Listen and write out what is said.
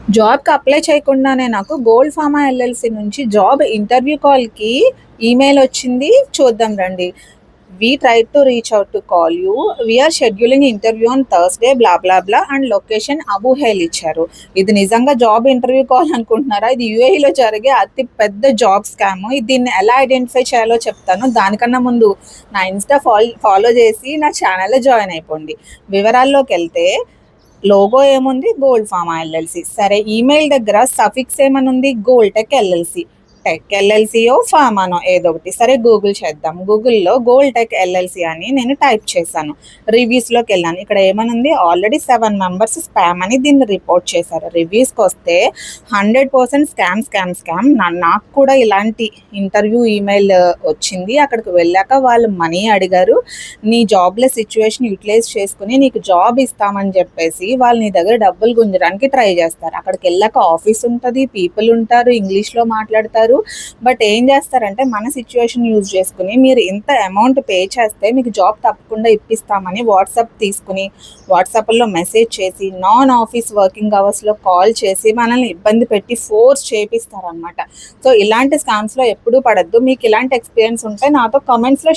జాబ్‌కి అప్లై చేయకుండానే నాకు గోల్డ్ ఫార్మా ఎల్ఎల్‌సి నుంచి జాబ్ ఇంటర్వ్యూ కాల్‌కి ఈమెయిల్ వచ్చింది. చూద్దాం రండి. We tried to reach out to call you. We are scheduling interview on Thursday blah blah blah and location Abu Hail ఇచ్చారు. ఇది నిజంగా జాబ్ ఇంటర్వ్యూ కాల్ అనుకుంటున్నారా? ఇది యూఏఈలో జరిగే అతి పెద్ద జాబ్ స్కామ్. దీన్ని ఎలా ఐడెంటిఫై చేయాలో చెప్తాను. దానికన్నా ముందు నా ఇన్‌స్టా ఫాలో చేసి నా ఛానల్‌లో జాయిన్ అయిపోండి. వివరాల్లోకెళ్తే లోగో ఏముంది? Gold pharma LLC. సరే ఈమెయిల్ దగ్గర సఫిక్స్ ఏమనుంది? Gold tech LLC. టెక్ ఎల్ఎల్‌సియో, ఫార్మానో ఏదో ఒకటి. సరే గూగుల్ చేద్దాం. గూగుల్‌లో గోల్డ్ టెక్ ఎల్ఎల్‌సి అని నేను టైప్ చేశాను. రివ్యూస్‌లోకెళ్ళాను. ఇక్కడ ఏమనుంది? ఆల్రెడీ 7 మెంబర్స్ స్పామ్ అని దీన్ని రిపోర్ట్ చేశారు. రివ్యూస్‌కొస్తే 100% స్కామ్, స్కామ్, స్కామ్. నాకు కూడా ఇలాంటి ఇంటర్వ్యూ ఈమెయిల్ వచ్చింది. అక్కడికి వెళ్ళాక వాళ్ళు మనీ అడిగారు. నీ జాబ్‌లెస్ సిట్యుయేషన్ యుటిలైజ్ చేసుకొని నీకు జాబ్ ఇస్తామని చెప్పేసి వాళ్ళు నీ దగ్గర డబ్బులు గుంజడానికి ట్రై చేస్తారు. అక్కడికెళ్ళాక ఆఫీస్ ఉంటది, పీపుల్ ఉంటారు, ఇంగ్లీష్‌లో మాట్లాడతారు. బట్ ఏం చేస్తారంటే మన సిట్యుయేషన్ యూజ్ చేసుకొని మీరు ఇంత అమౌంట్ పే చేస్తే మీకు జాబ్ తప్పకుండా ఇప్పిస్తామని వాట్సాప్ తీసుకుని వాట్సాప్‌లో మెసేజ్ చేసి నాన్ ఆఫీస్ వర్కింగ్ అవర్స్‌లో కాల్ చేసి మనల్ని ఇబ్బంది పెట్టి ఫోర్స్ చేపిస్తారనమాట. సో ఇలాంటి స్కామ్స్‌లో ఎప్పుడూ పడొద్దు. మీకు ఇలాంటి ఎక్స్‌పీరియన్స్ ఉంటే నాతో కామెంట్స్‌లో